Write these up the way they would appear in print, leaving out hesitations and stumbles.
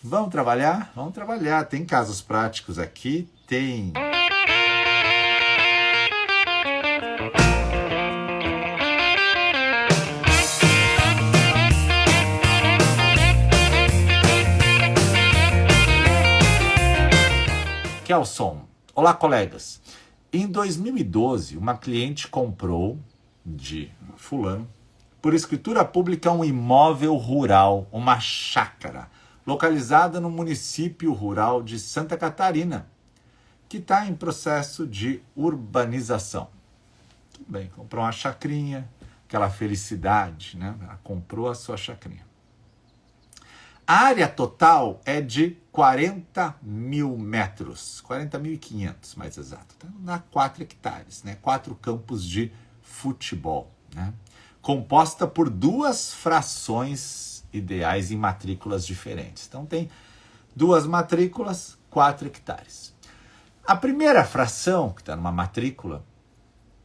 Vamos trabalhar? Vamos trabalhar. Tem casos práticos aqui, tem... Kelson. Olá, colegas. Em 2012, uma cliente comprou de fulano, por escritura pública, um imóvel rural, uma chácara, localizada no município rural de Santa Catarina, que está em processo de urbanização. Tudo bem, comprou uma chacrinha, aquela felicidade, né? Ela comprou a sua chacrinha. A área total é de 40 mil metros, 40.500 mais exato, então dá 4 hectares, né? 4 campos de futebol, né? Composta por 2 frações ideais em matrículas diferentes. Então tem 2 matrículas, 4 hectares. A primeira fração, que está numa matrícula,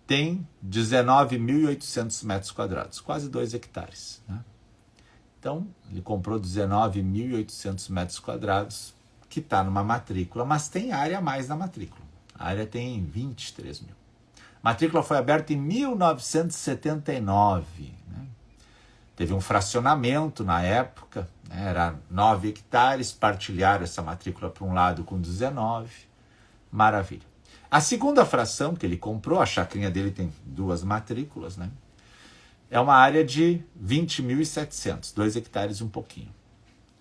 tem 19.800 metros quadrados, quase 2 hectares, né? Então, ele comprou 19.800 metros quadrados, que está numa matrícula, mas tem área a mais na matrícula. A área tem 23 mil. A matrícula foi aberta em 1979. Né? Teve um fracionamento na época, né? Era 9 hectares, partilharam essa matrícula para um lado com 19. Maravilha. A segunda fração que ele comprou, a chacrinha dele tem 2 matrículas, né? É uma área de 20.700, 2 hectares e um pouquinho.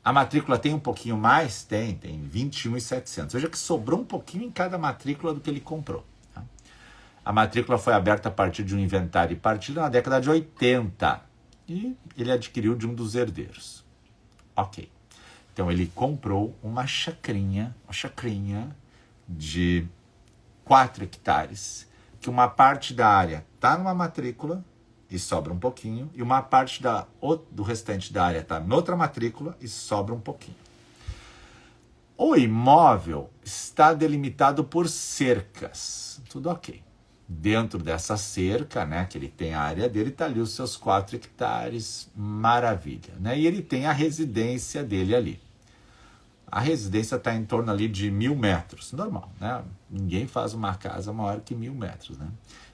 A matrícula tem um pouquinho mais? Tem 21.700. Veja que sobrou um pouquinho em cada matrícula do que ele comprou. Tá? A matrícula foi aberta a partir de um inventário e partilha na década de 80. E ele adquiriu de um dos herdeiros. Ok. Então ele comprou uma chacrinha de 4 hectares, que uma parte da área está numa matrícula, e sobra um pouquinho, e uma parte do restante da área está noutra matrícula e sobra um pouquinho. O imóvel está delimitado por cercas, tudo ok. Dentro dessa cerca, né, que ele tem a área dele, está ali os seus 4 hectares, maravilha. Né? E ele tem a residência dele ali. A residência está em torno ali de 1.000 metros, normal, né? Ninguém faz uma casa maior que 1.000 metros, né?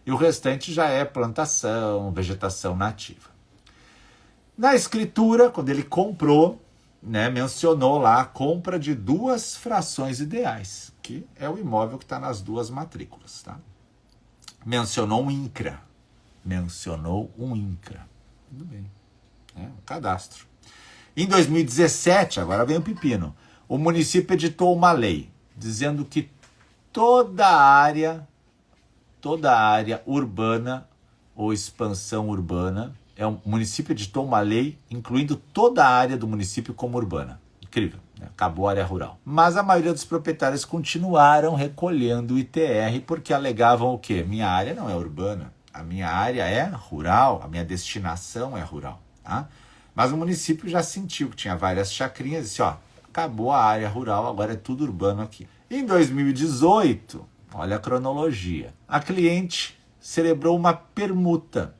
E o restante já é plantação, vegetação nativa. Na escritura, quando ele comprou, né, mencionou lá a compra de 2 frações ideais, que é o imóvel que está nas 2 matrículas. Tá? Mencionou um INCRA. Tudo bem. Um cadastro. Em 2017, agora vem o pepino, o município editou uma lei dizendo que toda a área urbana ou expansão urbana, o município editou uma lei incluindo toda a área do município como urbana. Incrível, né? Acabou a área rural. Mas a maioria dos proprietários continuaram recolhendo o ITR porque alegavam o quê? Minha área não é urbana, a minha área é rural, a minha destinação é rural. Tá? Mas o município já sentiu que tinha várias chacrinhas e disse, ó, acabou a área rural, agora é tudo urbano aqui. Em 2018... olha a cronologia. A cliente celebrou uma permuta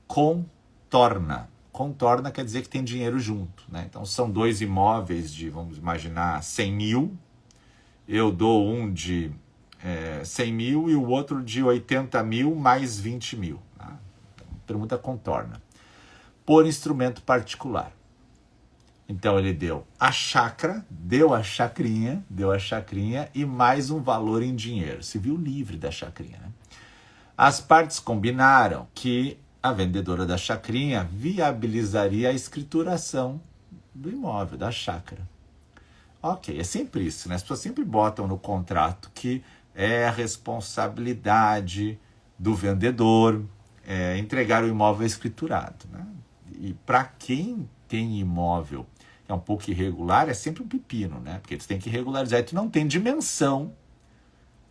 contorna. Contorna quer dizer que tem dinheiro junto. Né? Então, são 2 imóveis de, vamos imaginar, 100 mil. Eu dou um de 100 mil e o outro de 80 mil mais 20 mil. Tá? Então, permuta contorna. Por instrumento particular. Então ele deu a chácara, deu a chacrinha e mais um valor em dinheiro. Se viu livre da chacrinha, né? As partes combinaram que a vendedora da chacrinha viabilizaria a escrituração do imóvel, da chácara. Ok, é sempre isso, né? As pessoas sempre botam no contrato que é a responsabilidade do vendedor entregar o imóvel escriturado, né? E para quem tem imóvel é um pouco irregular, é sempre um pepino, né? Porque tu tem que regularizar e tu não tem dimensão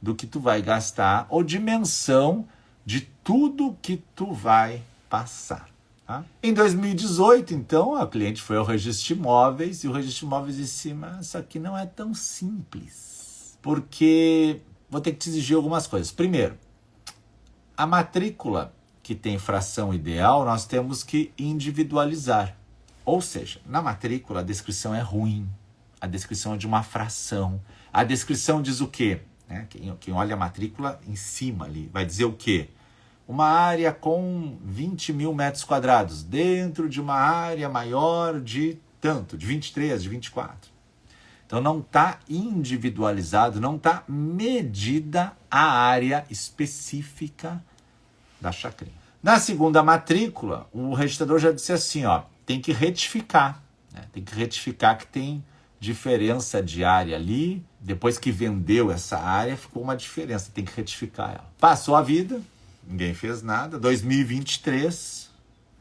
do que tu vai gastar ou dimensão de tudo que tu vai passar. Tá? Em 2018, então, a cliente foi ao registro de imóveis e o registro de imóveis disse, mas isso aqui não é tão simples, porque vou ter que te exigir algumas coisas. Primeiro, a matrícula que tem fração ideal, nós temos que individualizar. Ou seja, na matrícula a descrição é ruim. A descrição é de uma fração. A descrição diz o quê? Né? Quem olha a matrícula em cima ali vai dizer o quê? Uma área com 20 mil metros quadrados, dentro de uma área maior de tanto, de 23, de 24. Então não está individualizado, não está medida a área específica da chacrinha. Na segunda matrícula, o registrador já disse assim, ó, tem que retificar. Né? Tem que retificar que tem diferença de área ali. Depois que vendeu essa área, ficou uma diferença, tem que retificar ela. Passou a vida, ninguém fez nada. 2023,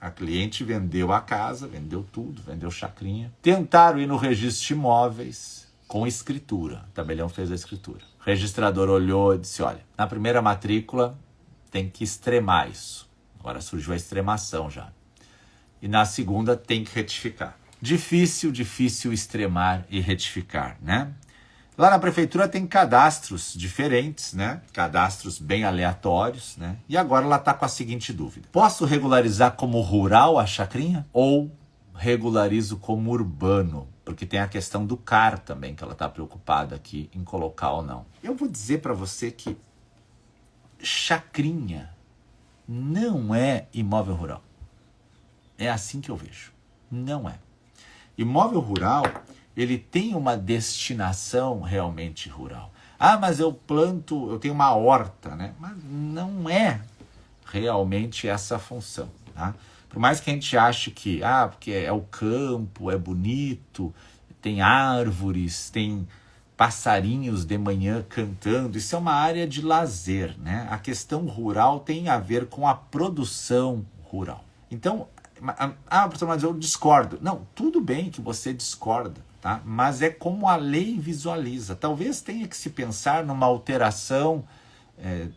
a cliente vendeu a casa, vendeu tudo, vendeu chacrinha. Tentaram ir no registro de imóveis com escritura. O tabelião fez a escritura. O registrador olhou e disse, olha, na primeira matrícula tem que extremar isso. Agora surgiu a extremação já. E na segunda tem que retificar. Difícil extremar e retificar, né? Lá na prefeitura tem cadastros diferentes, né? Cadastros bem aleatórios, né? E agora ela está com a seguinte dúvida. Posso regularizar como rural a chacrinha? Ou regularizo como urbano? Porque tem a questão do CAR também, que ela está preocupada aqui em colocar ou não. Eu vou dizer para você que chacrinha não é imóvel rural. É assim que eu vejo. Não é. Imóvel rural, ele tem uma destinação realmente rural. Ah, mas eu planto, eu tenho uma horta, né? Mas não é realmente essa a função, tá? Por mais que a gente ache que, porque é o campo, é bonito, tem árvores, tem passarinhos de manhã cantando, isso é uma área de lazer, né? A questão rural tem a ver com a produção rural. Então, professor, mas eu discordo. Não, tudo bem que você discorda, tá? Mas é como a lei visualiza. Talvez tenha que se pensar numa alteração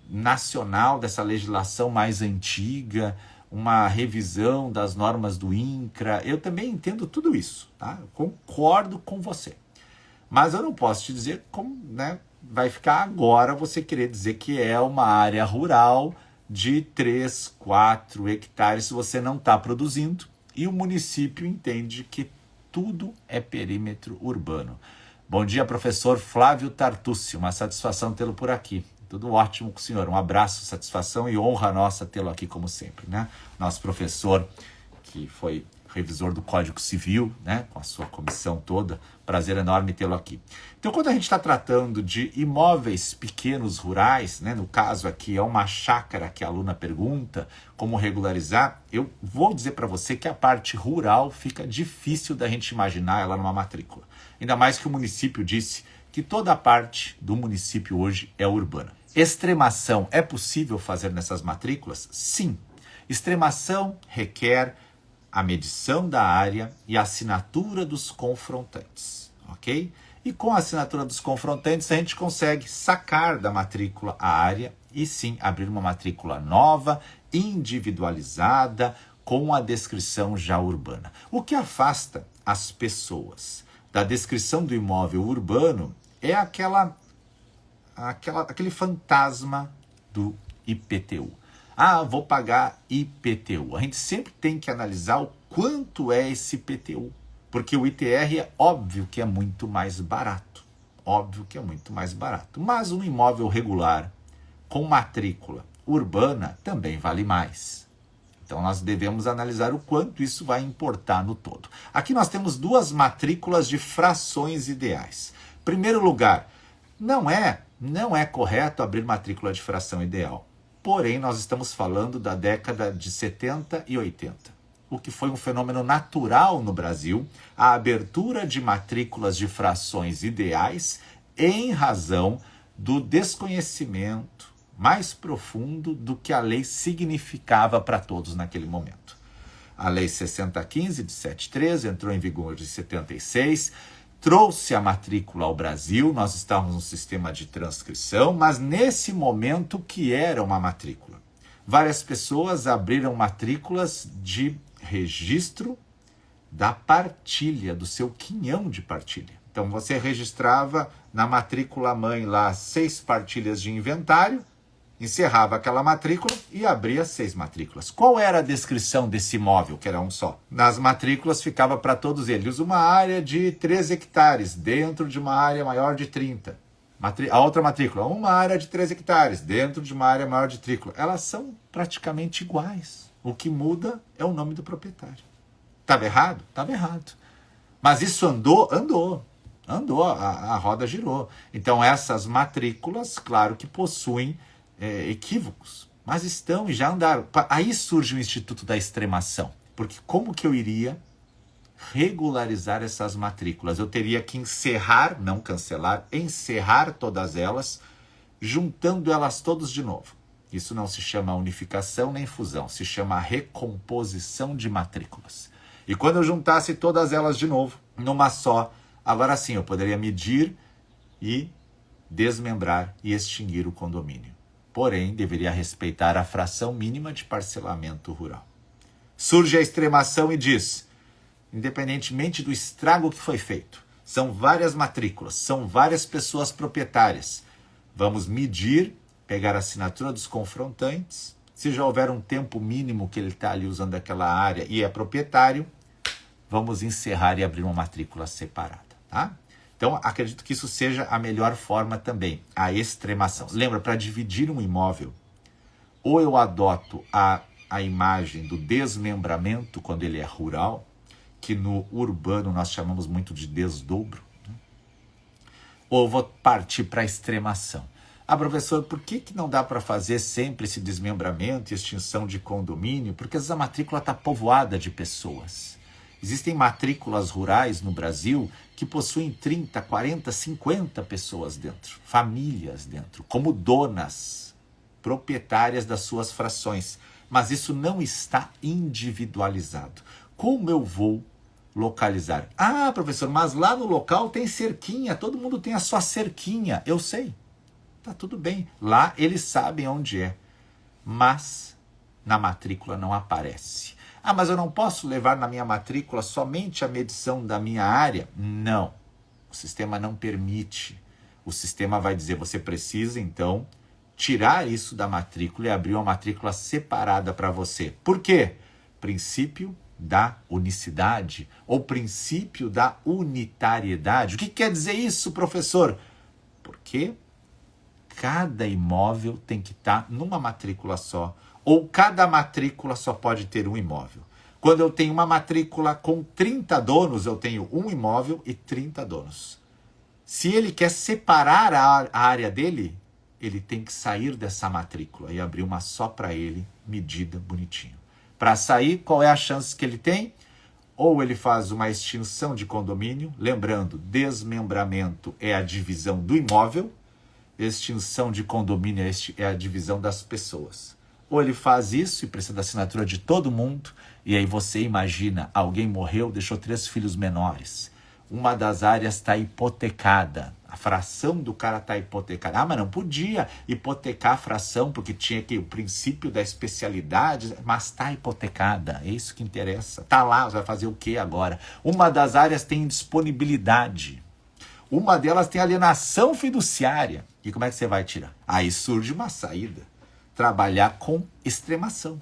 nacional dessa legislação mais antiga, uma revisão das normas do INCRA. Eu também entendo tudo isso, tá? Eu concordo com você. Mas eu não posso te dizer como, né, vai ficar agora você querer dizer que é uma área rural de 3, 4 hectares se você não está produzindo e o município entende que tudo é perímetro urbano. Bom dia, professor Flávio Tartucci, uma satisfação tê-lo por aqui. Tudo ótimo com o senhor, um abraço, satisfação e honra nossa tê-lo aqui como sempre, né? Nosso professor que foi revisor do Código Civil, né, com a sua comissão toda, prazer enorme tê-lo aqui. Então, quando a gente está tratando de imóveis pequenos rurais, né, no caso aqui é uma chácara que a aluna pergunta como regularizar, eu vou dizer para você que a parte rural fica difícil da gente imaginar ela numa matrícula. Ainda mais que o município disse que toda a parte do município hoje é urbana. Extremação é possível fazer nessas matrículas? Sim. Extremação requer a medição da área e a assinatura dos confrontantes, ok? E com a assinatura dos confrontantes a gente consegue sacar da matrícula a área e sim abrir uma matrícula nova, individualizada, com a descrição já urbana. O que afasta as pessoas da descrição do imóvel urbano é aquele fantasma do IPTU. Vou pagar IPTU. A gente sempre tem que analisar o quanto é esse IPTU. Porque o ITR é óbvio que é muito mais barato. Óbvio que é muito mais barato. Mas um imóvel regular com matrícula urbana também vale mais. Então nós devemos analisar o quanto isso vai importar no todo. Aqui nós temos duas matrículas de frações ideais. Primeiro lugar, não é correto abrir matrícula de fração ideal. Porém, nós estamos falando da década de 70 e 80, o que foi um fenômeno natural no Brasil, a abertura de matrículas de frações ideais em razão do desconhecimento mais profundo do que a lei significava para todos naquele momento. A Lei 6015 de 73 entrou em vigor em 76, trouxe a matrícula ao Brasil, nós estávamos num sistema de transcrição, mas nesse momento o que era uma matrícula? Várias pessoas abriram matrículas de registro da partilha, do seu quinhão de partilha. Então você registrava na matrícula mãe lá 6 partilhas de inventário encerrava aquela matrícula e abria 6 matrículas. Qual era a descrição desse imóvel, que era um só? Nas matrículas ficava para todos eles uma área de 3 hectares dentro de uma área maior de 30. A outra matrícula, uma área de 3 hectares dentro de uma área maior de 30. Elas são praticamente iguais. O que muda é o nome do proprietário. Estava errado? Estava errado. Mas isso andou? Andou. Andou, a roda girou. Então essas matrículas, claro que possuem equívocos, mas estão e já andaram. Aí surge o Instituto da Extremação, porque como que eu iria regularizar essas matrículas? Eu teria que encerrar, não cancelar, encerrar todas elas, juntando elas todas de novo. Isso não se chama unificação nem fusão, se chama recomposição de matrículas. E quando eu juntasse todas elas de novo, numa só, agora sim eu poderia medir e desmembrar e extinguir o condomínio. Porém, deveria respeitar a fração mínima de parcelamento rural. Surge a extremação e diz, independentemente do estrago que foi feito, são várias matrículas, são várias pessoas proprietárias. Vamos medir, pegar a assinatura dos confrontantes, se já houver um tempo mínimo que ele está ali usando aquela área e é proprietário, vamos encerrar e abrir uma matrícula separada, tá? Então, acredito que isso seja a melhor forma também, a extremação. Lembra, para dividir um imóvel, ou eu adoto a imagem do desmembramento, quando ele é rural, que no urbano nós chamamos muito de desdobro, né? Ou eu vou partir para a extremação. Ah, professor, por que não dá para fazer sempre esse desmembramento e extinção de condomínio? Porque essa matrícula está povoada de pessoas. Existem matrículas rurais no Brasil que possuem 30, 40, 50 pessoas dentro, famílias dentro, como donas, proprietárias das suas frações. Mas isso não está individualizado. Como eu vou localizar? Ah, professor, mas lá no local tem cerquinha, todo mundo tem a sua cerquinha. Eu sei, tá tudo bem. Lá eles sabem onde é, mas na matrícula não aparece. Ah, mas eu não posso levar na minha matrícula somente a medição da minha área? Não, o sistema não permite. O sistema vai dizer, você precisa então tirar isso da matrícula e abrir uma matrícula separada para você. Por quê? Princípio da unicidade ou princípio da unitariedade. O que quer dizer isso, professor? Porque cada imóvel tem que estar numa matrícula só, ou cada matrícula só pode ter um imóvel. Quando eu tenho uma matrícula com 30 donos, eu tenho um imóvel e 30 donos. Se ele quer separar a área dele, ele tem que sair dessa matrícula e abrir uma só para ele, medida bonitinho. Para sair, qual é a chance que ele tem? Ou ele faz uma extinção de condomínio, lembrando, desmembramento é a divisão do imóvel, extinção de condomínio é a divisão das pessoas. Ou ele faz isso e precisa da assinatura de todo mundo, e aí você imagina, alguém morreu, deixou 3 filhos menores. Uma das áreas está hipotecada, a fração do cara está hipotecada. Ah, mas não podia hipotecar a fração, porque tinha que o princípio da especialidade, mas está hipotecada, é isso que interessa. Está lá, você vai fazer o que agora? Uma das áreas tem indisponibilidade. Uma delas tem alienação fiduciária. E como é que você vai tirar? Aí surge uma saída. Trabalhar com extremação,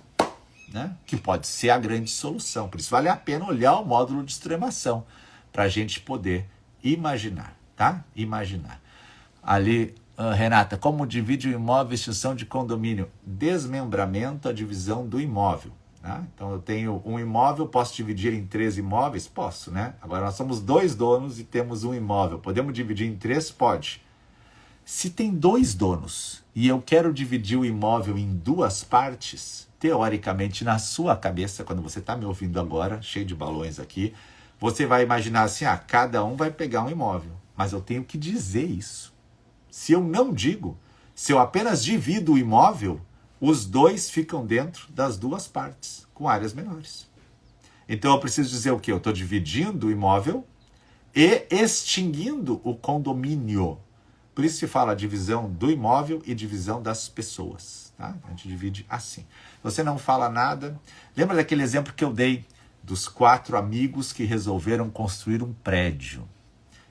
né? Que pode ser a grande solução. Por isso vale a pena olhar o módulo de extremação para a gente poder imaginar, tá? Imaginar. Ali, Renata, como divide o imóvel extinção de condomínio? Desmembramento, a divisão do imóvel. Tá? Então eu tenho um imóvel, posso dividir em 3 imóveis? Posso, né? Agora nós somos 2 donos e temos um imóvel. Podemos dividir em 3? Pode. Se tem 2 donos e eu quero dividir o imóvel em 2 partes, teoricamente na sua cabeça, quando você está me ouvindo agora, cheio de balões aqui, você vai imaginar assim, cada um vai pegar um imóvel. Mas eu tenho que dizer isso. Se eu não digo, se eu apenas divido o imóvel, os 2 ficam dentro das 2 partes, com áreas menores. Então eu preciso dizer o quê? Eu estou dividindo o imóvel e extinguindo o condomínio. Por isso se fala divisão do imóvel e divisão das pessoas. Tá? A gente divide assim. Você não fala nada. Lembra daquele exemplo que eu dei dos 4 amigos que resolveram construir um prédio?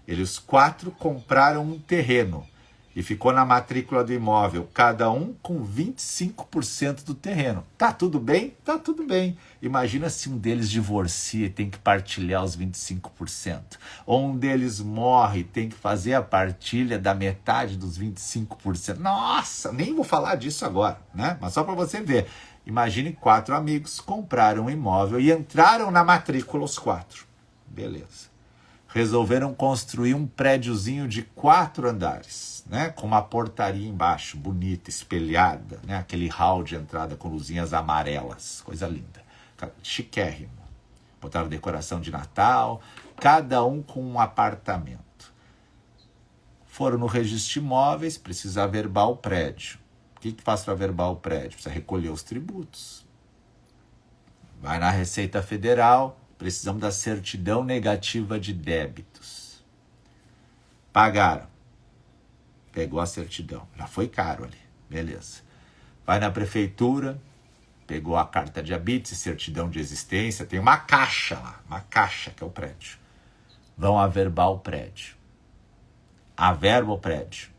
Eles 4 compraram um terreno. e ficou na matrícula do imóvel, cada um com 25% do terreno. Tá tudo bem? Tá tudo bem. Imagina se um deles divorcia e tem que partilhar os 25%. Ou um deles morre e tem que fazer a partilha da metade dos 25%. Nossa, nem vou falar disso agora, né? Mas só para você ver. Imagine 4 amigos compraram um imóvel e entraram na matrícula os 4. Beleza. Resolveram construir um prédiozinho de 4 andares, né? Com uma portaria embaixo, bonita, espelhada, né? Aquele hall de entrada com luzinhas amarelas, coisa linda, chiquérrimo. Botaram decoração de Natal, cada um com um apartamento. Foram no registro de imóveis, precisa averbar o prédio. O que faz para averbar o prédio? Precisa recolher os tributos. Vai na Receita Federal, precisamos da certidão negativa de débitos. Pagaram. Pegou a certidão. Já foi caro ali. Beleza. Vai na prefeitura, pegou a carta de habite, certidão de existência, tem uma caixa lá, uma caixa que é o prédio. Vão averbar o prédio. Averba o prédio.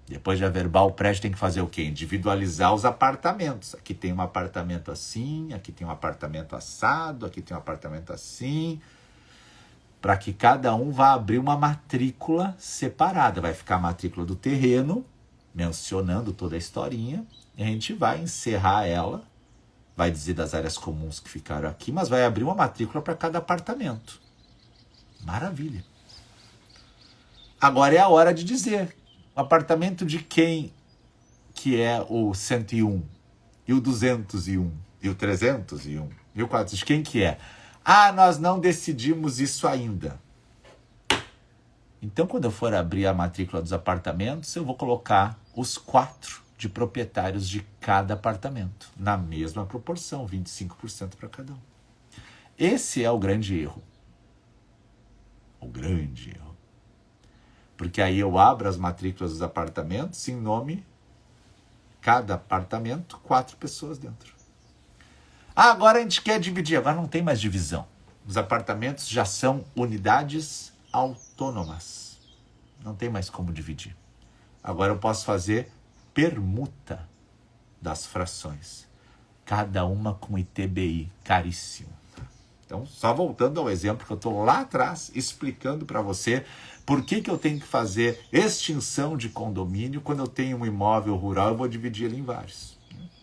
Depois de averbar o prédio tem que fazer o quê? Individualizar os apartamentos. Aqui tem um apartamento assim, aqui tem um apartamento assado, aqui tem um apartamento assim. Para que cada um vá abrir uma matrícula separada. Vai ficar a matrícula do terreno, mencionando toda a historinha. E a gente vai encerrar ela. Vai dizer das áreas comuns que ficaram aqui, mas vai abrir uma matrícula para cada apartamento. Maravilha. Agora é a hora de dizer. O apartamento de quem que é o 101, e o 201, e o 301, e o 400, de quem que é? Ah, nós não decidimos isso ainda. Então, quando eu for abrir a matrícula dos apartamentos, eu vou colocar os 4 de proprietários de cada apartamento, na mesma proporção, 25% para cada um. Esse é o grande erro. O grande erro. Porque aí eu abro as matrículas dos apartamentos em nome, cada apartamento, 4 pessoas dentro. Ah, agora a gente quer dividir. Agora não tem mais divisão. Os apartamentos já são unidades autônomas. Não tem mais como dividir. Agora eu posso fazer permuta das frações. Cada uma com ITBI, caríssimo. Então, só voltando ao exemplo que eu estou lá atrás explicando para você por que eu tenho que fazer extinção de condomínio quando eu tenho um imóvel rural, eu vou dividir ele em vários.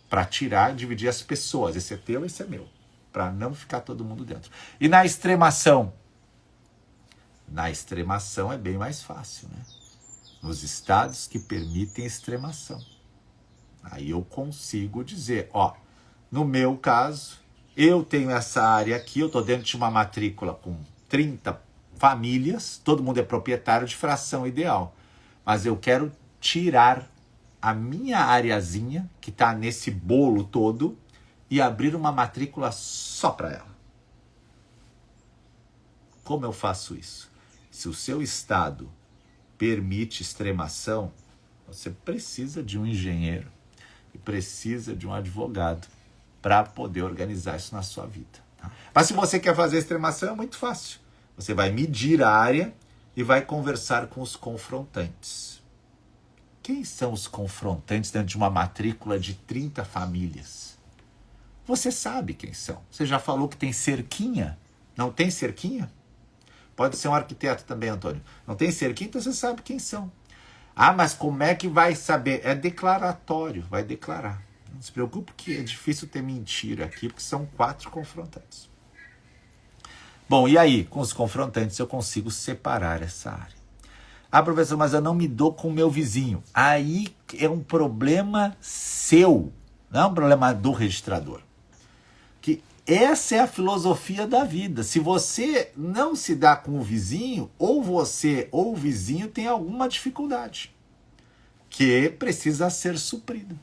Para tirar e dividir as pessoas. Esse é teu, esse é meu. Para não ficar todo mundo dentro. E na extremação? Na extremação é bem mais fácil, né? Nos estados que permitem extremação. Aí eu consigo dizer, ó, no meu caso, eu tenho essa área aqui, eu estou dentro de uma matrícula com 30 famílias, todo mundo é proprietário de fração ideal. Mas eu quero tirar a minha areazinha, que está nesse bolo todo, e abrir uma matrícula só para ela. Como eu faço isso? Se o seu estado permite extremação, você precisa de um engenheiro e precisa de um advogado para poder organizar isso na sua vida. Tá? Mas se você quer fazer extremação, é muito fácil. Você vai medir a área e vai conversar com os confrontantes. Quem são os confrontantes dentro de uma matrícula de 30 famílias? Você sabe quem são. Você já falou que tem cerquinha? Não tem cerquinha? Pode ser um arquiteto também, Antônio. Não tem cerquinha, então você sabe quem são. Ah, mas como é que vai saber? É declaratório, vai declarar. Não se preocupe que é difícil ter mentira aqui, porque são 4 confrontantes. Bom, e aí, com os confrontantes eu consigo separar essa área. Ah, professor, mas eu não me dou com o meu vizinho. Aí é um problema seu, não é um problema do registrador. Que essa é a filosofia da vida. Se você não se dá com o vizinho, ou você ou o vizinho tem alguma dificuldade que precisa ser suprida.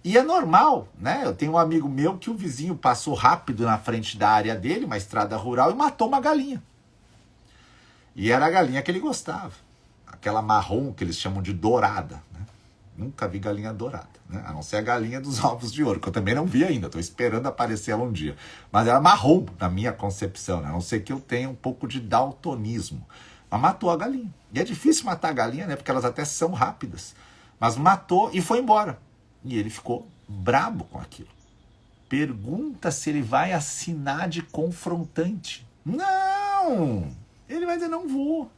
E é normal, né? Eu tenho um amigo meu que o vizinho passou rápido na frente da área dele, uma estrada rural, e matou uma galinha. E era a galinha que ele gostava. Aquela marrom que eles chamam de dourada. Né? Nunca vi galinha dourada. Né? A não ser a galinha dos ovos de ouro, que eu também não vi ainda. Estou esperando aparecer ela um dia. Mas era marrom, na minha concepção. Né? A não ser que eu tenha um pouco de daltonismo. Mas matou a galinha. E é difícil matar a galinha, né? Porque elas até são rápidas. Mas matou e foi embora. E ele ficou brabo com aquilo. Pergunta se ele vai assinar de confrontante. Não! Ele vai dizer, não vou.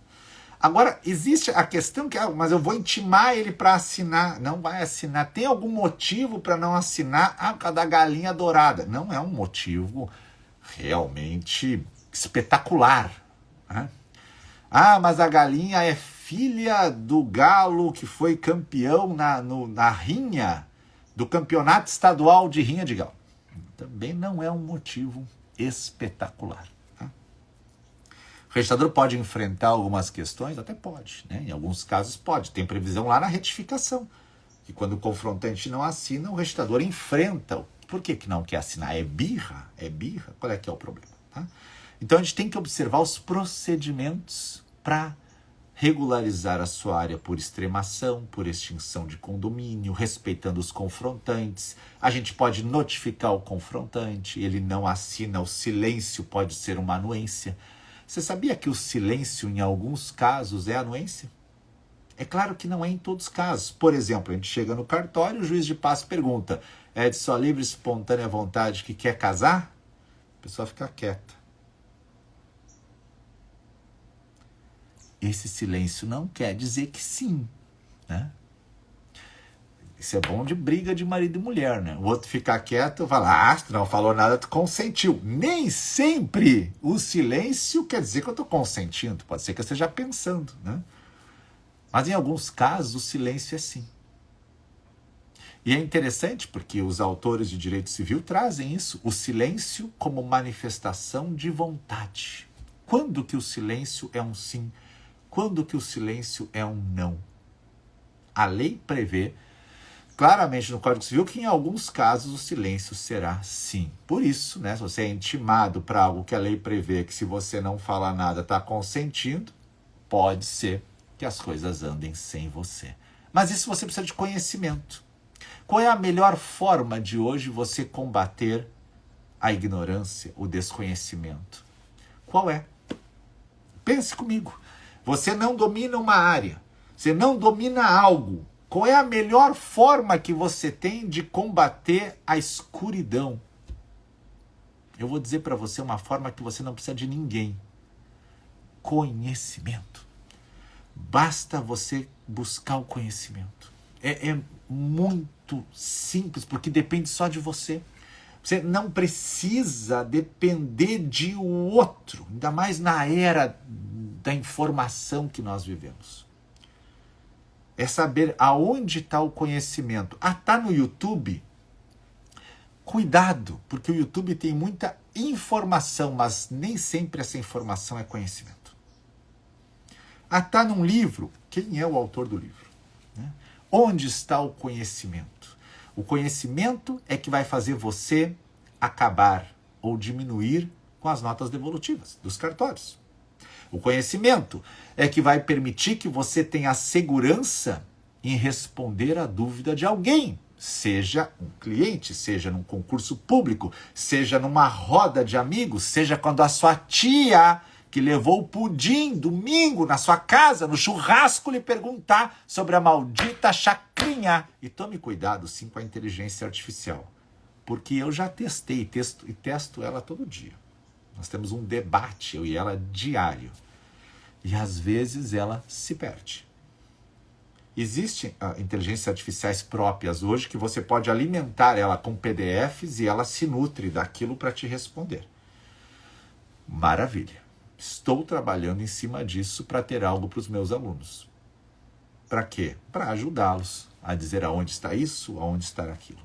Agora, existe a questão que, mas eu vou intimar ele para assinar. Não vai assinar. Tem algum motivo para não assinar? Ah, por causa da galinha dourada. Não é um motivo realmente espetacular, né? Ah, mas a galinha é filha do galo que foi campeão na rinha do campeonato estadual de rinha de galo. Também não é um motivo espetacular. Tá? O registrador pode enfrentar algumas questões? Até pode, né? Em alguns casos pode. Tem previsão lá na retificação, que quando o confrontante não assina, o registrador enfrenta. Por que não quer assinar? É birra? É birra? Qual é que é o problema? Tá? Então a gente tem que observar os procedimentos para regularizar a sua área por extremação, por extinção de condomínio, respeitando os confrontantes. A gente pode notificar o confrontante, ele não assina, o silêncio pode ser uma anuência. Você sabia que o silêncio, em alguns casos, é anuência? É claro que não é em todos os casos. Por exemplo, a gente chega no cartório, o juiz de paz pergunta, é de sua livre e espontânea vontade que quer casar? A pessoa fica quieta. Esse silêncio não quer dizer que sim, né? Isso é bom de briga de marido e mulher, né? O outro ficar quieto, fala, tu não falou nada, tu consentiu. Nem sempre o silêncio quer dizer que eu estou consentindo. Pode ser que eu esteja pensando, né? Mas em alguns casos o silêncio é sim. E é interessante porque os autores de direito civil trazem isso, o silêncio como manifestação de vontade. Quando que o silêncio é um sim? Quando que o silêncio é um não? A lei prevê claramente no Código Civil que em alguns casos o silêncio será sim. Por isso, né, se você é intimado para algo que a lei prevê que se você não falar nada está consentindo, pode ser que as coisas andem sem você. Mas isso você precisa de conhecimento. Qual é a melhor forma de hoje você combater a ignorância, o desconhecimento? Qual é? Pense comigo. Você não domina uma área, você não domina algo. Qual é a melhor forma que você tem de combater a escuridão? Eu vou dizer para você uma forma que você não precisa de ninguém. Conhecimento. Basta você buscar o conhecimento. É muito simples, porque depende só de você. Você não precisa depender de outro, ainda mais na era da informação que nós vivemos. É saber aonde está o conhecimento. Ah, está no YouTube? Cuidado, porque o YouTube tem muita informação, mas nem sempre essa informação é conhecimento. Ah, está num livro? Quem é o autor do livro? Né? Onde está o conhecimento? O conhecimento é que vai fazer você acabar ou diminuir com as notas devolutivas dos cartórios. O conhecimento é que vai permitir que você tenha segurança em responder à dúvida de alguém, seja um cliente, seja num concurso público, seja numa roda de amigos, seja quando a sua tia que levou o pudim domingo na sua casa, no churrasco, lhe perguntar sobre a maldita chacrinha. E tome cuidado, sim, com a inteligência artificial, porque eu já testei e testo ela todo dia. Nós temos um debate, eu e ela, diário. E às vezes ela se perde. Existem inteligências artificiais próprias hoje que você pode alimentar ela com PDFs e ela se nutre daquilo para te responder. Maravilha. Estou trabalhando em cima disso para ter algo para os meus alunos. Para quê? Para ajudá-los a dizer aonde está isso, aonde está aquilo.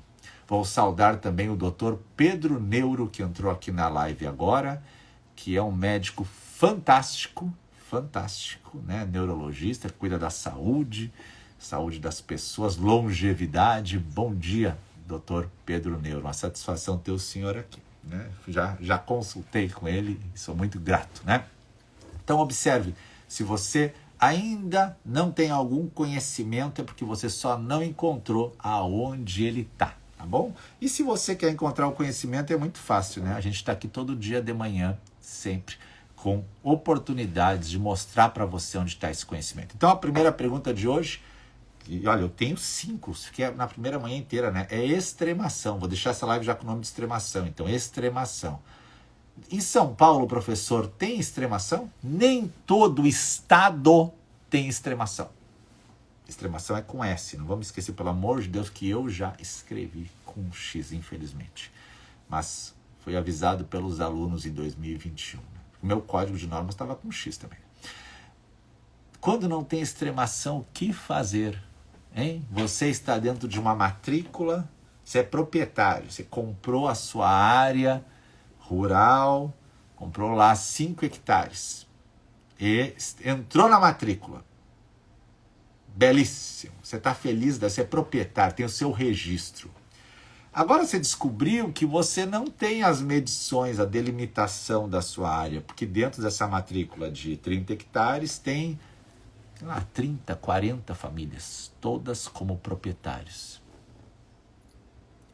Vou saudar também o Dr. Pedro Neuro, que entrou aqui na live agora, que é um médico fantástico, né? Neurologista, cuida da saúde das pessoas, longevidade. Bom dia, Dr. Pedro Neuro. Uma satisfação ter o senhor aqui, né? Já consultei com ele e sou muito grato, né? Então observe, se você ainda não tem algum conhecimento, é porque você só não encontrou aonde ele está. Tá bom? E se você quer encontrar o conhecimento, é muito fácil, né? A gente está aqui todo dia de manhã, sempre, com oportunidades de mostrar para você onde está esse conhecimento. Então, a primeira pergunta de hoje, e olha, eu tenho 5, fiquei na primeira manhã inteira, né? É extremação. Vou deixar essa live já com o nome de extremação. Então, extremação. Em São Paulo, professor, tem extremação? Nem todo estado tem extremação. Extremação é com S. Não vamos esquecer, pelo amor de Deus, que eu já escrevi com X, infelizmente. Mas fui avisado pelos alunos em 2021. O meu código de normas estava com X também. Quando não tem extremação, o que fazer? Hein? Você está dentro de uma matrícula, você é proprietário, você comprou a sua área rural, comprou lá 5 hectares e entrou na matrícula. Belíssimo, você está feliz, você é proprietário, tem o seu registro. Agora você descobriu que você não tem as medições, a delimitação da sua área, porque dentro dessa matrícula de 30 hectares tem 30, 40 famílias, todas como proprietários.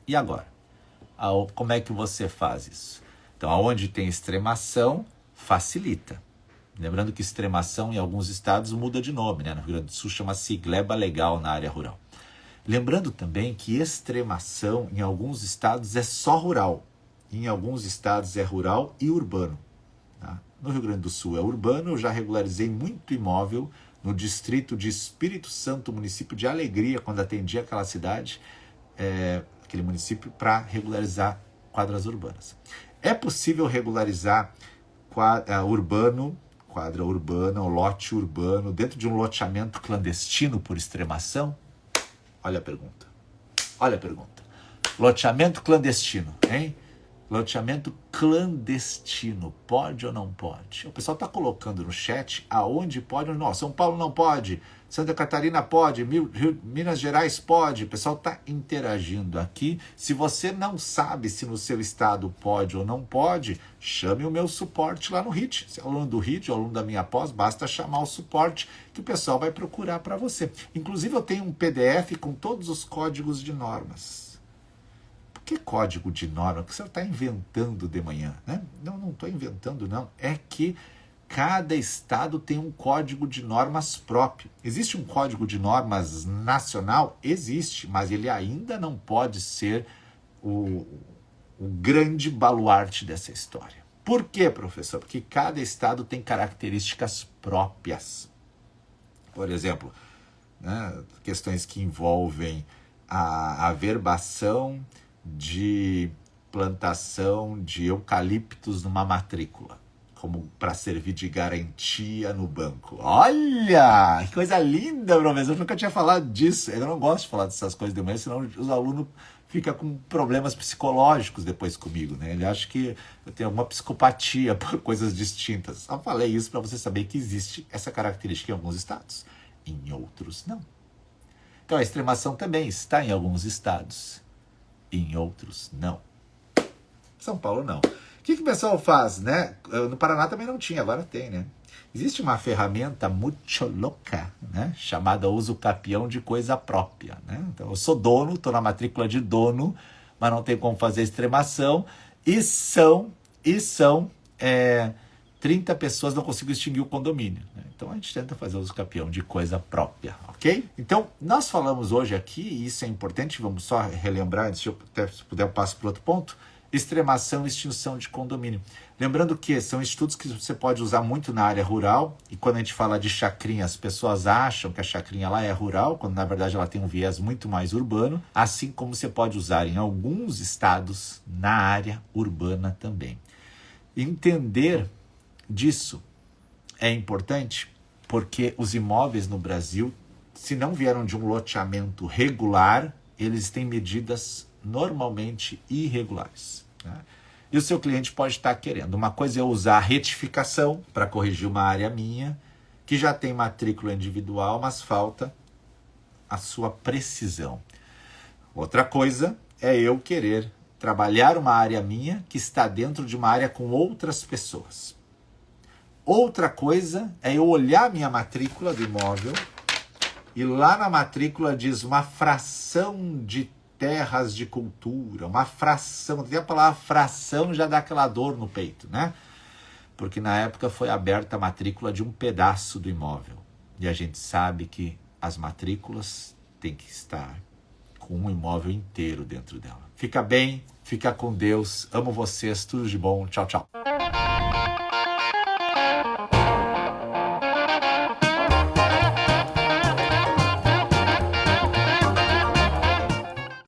E agora? Como é que você faz isso? Então, aonde tem extremação, facilita. Lembrando que extremação em alguns estados muda de nome, né? No Rio Grande do Sul chama-se gleba legal na área rural. Lembrando também que extremação em alguns estados é só rural. Em alguns estados é rural e urbano. Tá? No Rio Grande do Sul é urbano, eu já regularizei muito imóvel no distrito de Espírito Santo, município de Alegria, quando atendi aquela cidade, aquele município, para regularizar quadras urbanas. É possível regularizar quadra urbana ou lote urbano dentro de um loteamento clandestino por extremação? Olha a pergunta. Olha a pergunta. Loteamento clandestino, hein? Loteamento clandestino, pode ou não pode? O pessoal está colocando no chat aonde pode ou não. São Paulo não pode, Santa Catarina pode, Minas Gerais pode. O pessoal está interagindo aqui. Se você não sabe se no seu estado pode ou não pode, chame o meu suporte lá no HIT. Se é aluno do HIT ou aluno da minha pós, basta chamar o suporte que o pessoal vai procurar para você. Inclusive eu tenho um PDF com todos os códigos de normas. Que código de norma que você está inventando de manhã, né? Não estou inventando, não. É que cada estado tem um código de normas próprio. Existe um código de normas nacional? Existe, mas ele ainda não pode ser o grande baluarte dessa história. Por quê, professor? Porque cada estado tem características próprias. Por exemplo, né, questões que envolvem a averbação de plantação de eucaliptos numa matrícula, como para servir de garantia no banco. Olha, que coisa linda, professor. Eu nunca tinha falado disso. Eu não gosto de falar dessas coisas de manhã, senão os alunos ficam com problemas psicológicos depois comigo, né? Ele acha que eu tenho alguma psicopatia por coisas distintas. Só falei isso para você saber que existe essa característica em alguns estados, em outros não. Então a extremação também está em alguns estados, em outros não. São Paulo não. O que o pessoal faz, né? No Paraná também não tinha, agora tem, né? Existe uma ferramenta muito louca, né? Chamada uso capião de coisa própria, né? Então eu sou dono, estou na matrícula de dono, mas não tem como fazer extremação, e são 30 pessoas, não consigo extinguir o condomínio, né? Então a gente tenta fazer uso capião de coisa própria, ok? Então nós falamos hoje aqui, e isso é importante, vamos só relembrar, se puder eu passo para outro ponto, extremação e extinção de condomínio. Lembrando que são estudos que você pode usar muito na área rural, e quando a gente fala de chacrinha, as pessoas acham que a chacrinha lá é rural, quando na verdade ela tem um viés muito mais urbano, assim como você pode usar em alguns estados na área urbana também. Entender disso é importante porque os imóveis no Brasil, se não vieram de um loteamento regular, eles têm medidas normalmente irregulares, né? E o seu cliente pode estar querendo. Uma coisa é usar a retificação para corrigir uma área minha, que já tem matrícula individual, mas falta a sua precisão. Outra coisa é eu querer trabalhar uma área minha que está dentro de uma área com outras pessoas. Outra coisa é eu olhar a minha matrícula do imóvel e lá na matrícula diz uma fração de terras de cultura, uma fração, até a palavra fração já dá aquela dor no peito, né? porque na época foi aberta a matrícula de um pedaço do imóvel. E a gente sabe que as matrículas têm que estar com um imóvel inteiro dentro dela. Fica bem, fica com Deus, amo vocês, tudo de bom, tchau, tchau.